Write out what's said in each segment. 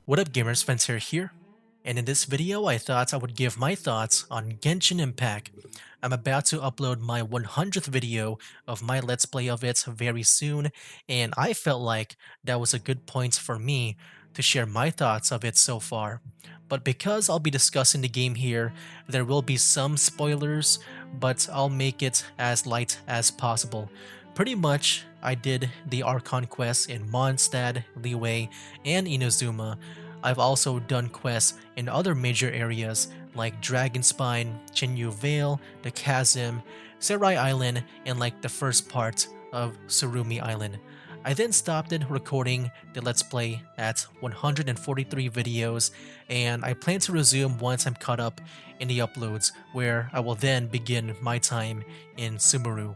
What up gamers, Spencer here, and in this video I thought I would give my thoughts on Genshin Impact. I'm about to upload my 100th video of my Let's Play of it very soon, and I felt like that was a good point for me to share my thoughts of it so far. But because I'll be discussing the game here, there will be some spoilers, but I'll make it as light as possible. Pretty much, I did the Archon quests in Mondstadt, Liyue, and Inazuma. I've also done quests in other major areas like Dragonspine, Chenyu Vale, the Chasm, Serai Island, and like the first part of Surumi Island. I then stopped it recording the Let's Play at 143 videos, and I plan to resume once I'm caught up in the uploads, where I will then begin my time in Sumeru.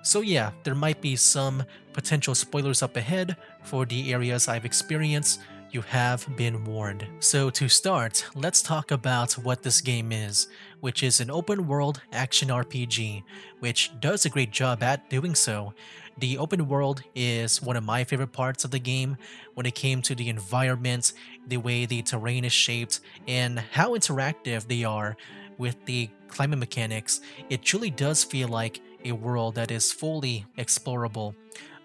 So yeah, there might be some potential spoilers up ahead for the areas I've experienced. You have been warned. So to start, let's talk about what this game is, which is an open world action RPG, which does a great job at doing so. The open world is one of my favorite parts of the game when it came to the environment, the way the terrain is shaped, and how interactive they are with the climate mechanics. It truly does feel like a world that is fully explorable,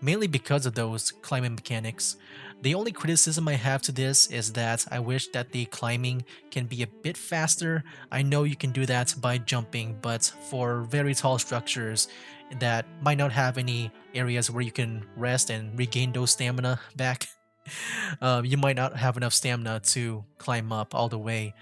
mainly because of those climbing mechanics. The only criticism I have to this is that I wish that the climbing can be a bit faster. I know you can do that by jumping, but for very tall structures that might not have any areas where you can rest and regain those stamina back, you might not have enough stamina to climb up all the way.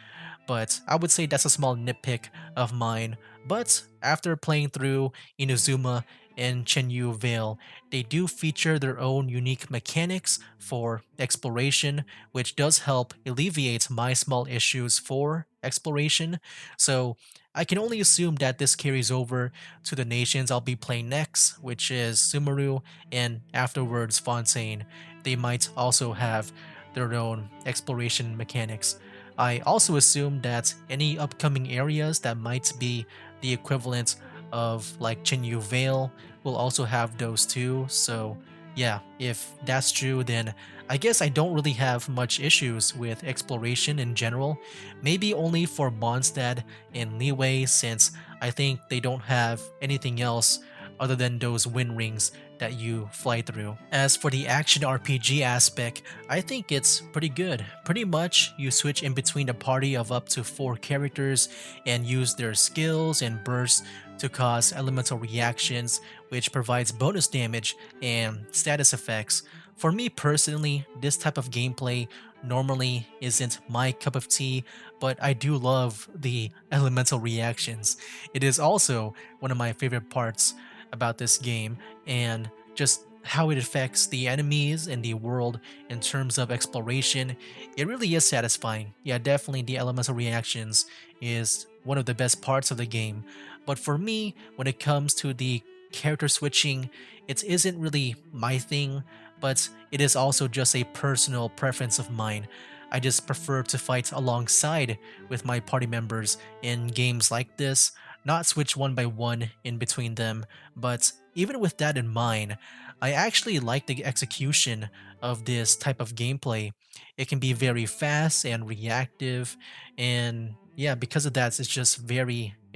But I would say that's a small nitpick of mine. But after playing through Inazuma and Chenyu Vale, they do feature their own unique mechanics for exploration, which does help alleviate my small issues for exploration. So I can only assume that this carries over to the nations I'll be playing next, which is Sumeru and afterwards Fontaine. They might also have their own exploration mechanics. I also assume that any upcoming areas that might be the equivalent of like Chinyu Vale will also have those too. So yeah, if that's true, then I guess I don't really have much issues with exploration in general. Maybe only for Mondstadt and Liyue, since I think they don't have anything else other than those wind rings that you fly through. As for the action RPG aspect, I think it's pretty good. Pretty much, you switch in between a party of up to 4 characters and use their skills and bursts to cause elemental reactions, which provides bonus damage and status effects. For me personally, this type of gameplay normally isn't my cup of tea, but I do love the elemental reactions. It is also one of my favorite parts about this game, and just how it affects the enemies and the world in terms of exploration. It really is satisfying. Yeah, definitely the elemental reactions is one of the best parts of the game. But for me, when it comes to the character switching, it isn't really my thing, but it is also just a personal preference of mine. I just prefer to fight alongside with my party members in games like this, not switch one by one in between them. But even with that in mind, I actually like the execution of this type of gameplay. It can be very fast and reactive, and yeah, because of that, it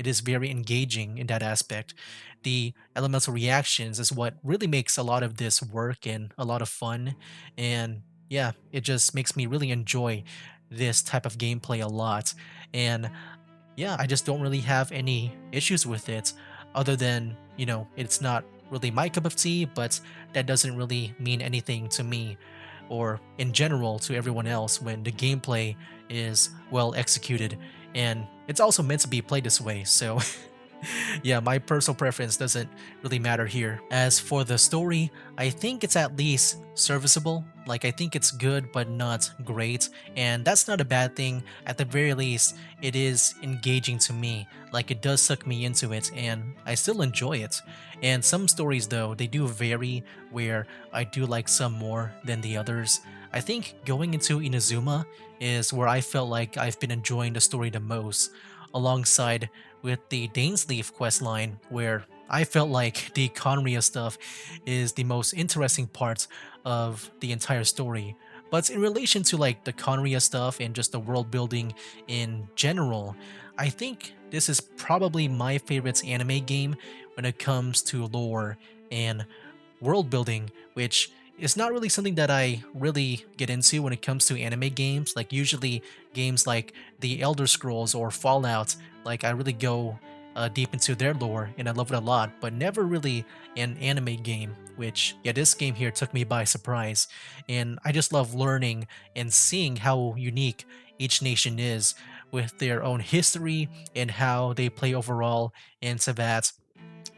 is very engaging in that aspect. The elemental reactions is what really makes a lot of this work and a lot of fun, and yeah, it just makes me really enjoy this type of gameplay a lot. And yeah, I just don't really have any issues with it other than, it's not really my cup of tea, but that doesn't really mean anything to me or in general to everyone else when the gameplay is well executed. And it's also meant to be played this way, so yeah, my personal preference doesn't really matter here. As for the story, I think it's at least serviceable. Like, I think it's good, but not great. And that's not a bad thing. At the very least, it is engaging to me. Like, it does suck me into it, and I still enjoy it. And some stories, though, they do vary, where I do like some more than the others. I think going into Inazuma is where I felt like I've been enjoying the story the most, alongside with the Dainsleif questline, where I felt like the Conria stuff is the most interesting part of the entire story. But in relation to like the Conria stuff and just the world building in general, I think this is probably my favorite anime game when it comes to lore and world building, which is not really something that I really get into when it comes to anime games. Like usually games like the Elder Scrolls or Fallout, like I really go deep into their lore and I love it a lot, but never really an anime game, which yeah, this game here took me by surprise. And I just love learning and seeing how unique each nation is with their own history and how they play overall into that.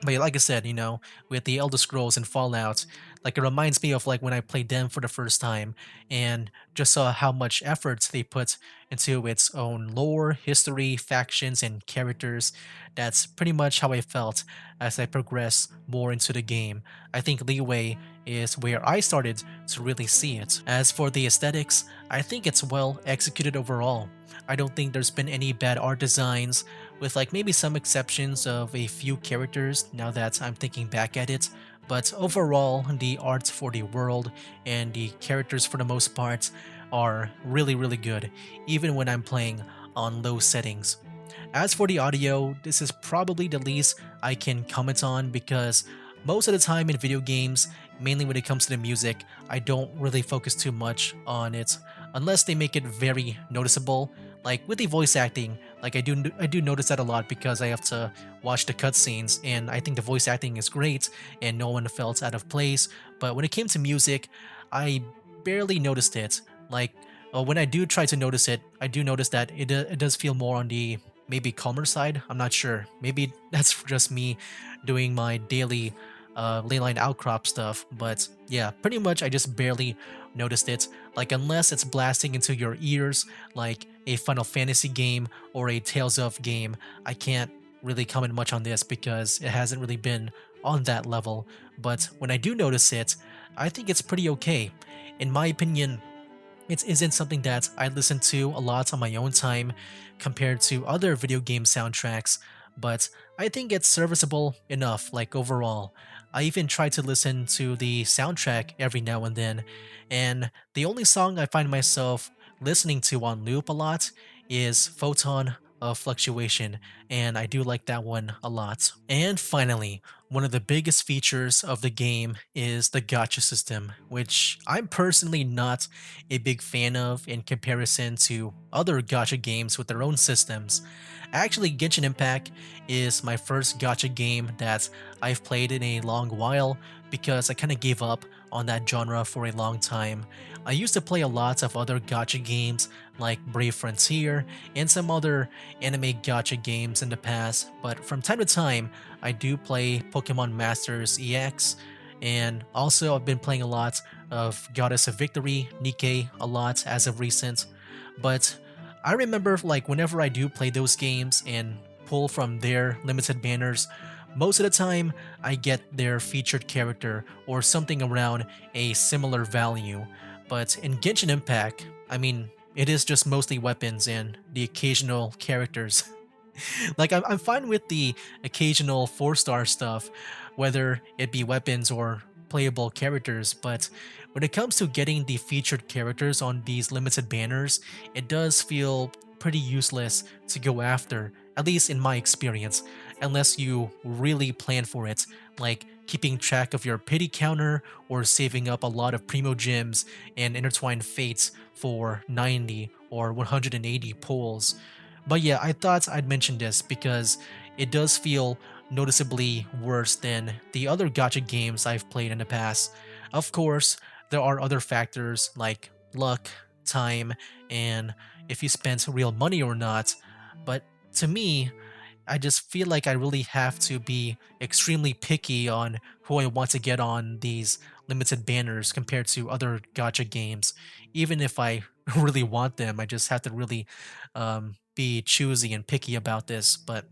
But yeah, like I said, with the Elder Scrolls and Fallout, like it reminds me of like when I played them for the first time and just saw how much effort they put into its own lore, history, factions, and characters. That's pretty much how I felt as I progressed more into the game. I think Leeway is where I started to really see it. As for the aesthetics, I think it's well executed overall. I don't think there's been any bad art designs, with like maybe some exceptions of a few characters now that I'm thinking back at it. But overall, the art for the world and the characters for the most part are really, really good, even when I'm playing on low settings. As for the audio, this is probably the least I can comment on because most of the time in video games, mainly when it comes to the music, I don't really focus too much on it unless they make it very noticeable. Like with the voice acting, like I do notice that a lot because I have to watch the cutscenes and I think the voice acting is great and no one felt out of place. But when it came to music, I barely noticed it. Like when I do try to notice it, I do notice that it does feel more on the maybe calmer side. I'm not sure. Maybe that's just me doing my daily leyline outcrop stuff. But yeah, pretty much I just barely noticed it. Like unless it's blasting into your ears, like a Final Fantasy game or a Tales of game, I can't really comment much on this because it hasn't really been on that level. But when I do notice it, I think it's pretty okay. In my opinion, it isn't something that I listen to a lot on my own time compared to other video game soundtracks, but I think it's serviceable enough, like overall. I even try to listen to the soundtrack every now and then, and the only song I find myself listening to on loop a lot is Photon of Fluctuation, and I do like that one a lot. And finally, one of the biggest features of the game is the gacha system, which I'm personally not a big fan of in comparison to other gacha games with their own systems. Actually, Genshin Impact is my first gacha game that I've played in a long while because I kind of gave up on that genre for a long time. I used to play a lot of other gacha games like Brave Frontier and some other anime gacha games in the past, but from time to time I do play Pokemon Masters EX, and also I've been playing a lot of Goddess of Victory, Nikkei, a lot as of recent. But I remember like whenever I do play those games and pull from their limited banners, most of the time I get their featured character or something around a similar value. But in Genshin Impact, I mean, it is just mostly weapons and the occasional characters. Like I'm fine with the occasional 4-star stuff, whether it be weapons or playable characters, but when it comes to getting the featured characters on these limited banners, it does feel pretty useless to go after, at least in my experience, unless you really plan for it, like keeping track of your pity counter or saving up a lot of primo gems and intertwined fates for 90 or 180 pulls. But yeah, I thought I'd mention this because it does feel noticeably worse than the other gacha games I've played in the past. Of course, there are other factors like luck, time, and if you spent real money or not, but to me, I just feel like I really have to be extremely picky on who I want to get on these limited banners compared to other gacha games. Even if I really want them, I just have to really be choosy and picky about this. But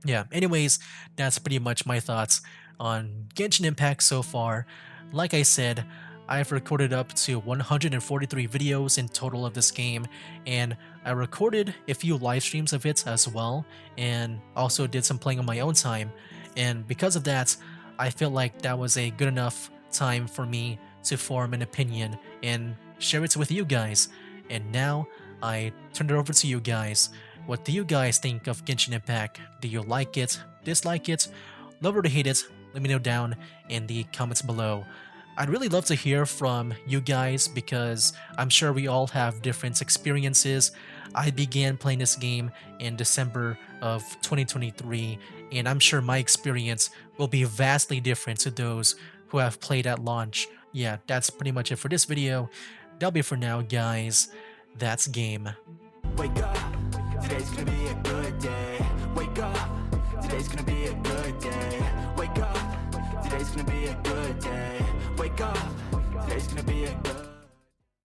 yeah, anyways, that's pretty much my thoughts on Genshin Impact so far. Like I said, I've recorded up to 143 videos in total of this game, and I recorded a few live streams of it as well, and also did some playing on my own time. And because of that, I felt like that was a good enough time for me to form an opinion and share it with you guys. And now I turn it over to you guys. What do you guys think of Genshin Impact? Do you like it? Dislike it? Love or to hate it? Let me know down in the comments below. I'd really love to hear from you guys because I'm sure we all have different experiences. I began playing this game in December of 2023, and I'm sure my experience will be vastly different to those who have played at launch. Yeah, that's pretty much it for this video. That'll be it for now, guys. That's game. Wake up, today's gonna be a good day. Wake up, today's gonna be a good day. Wake up, today's gonna be a good day. Wake up, today's gonna be a good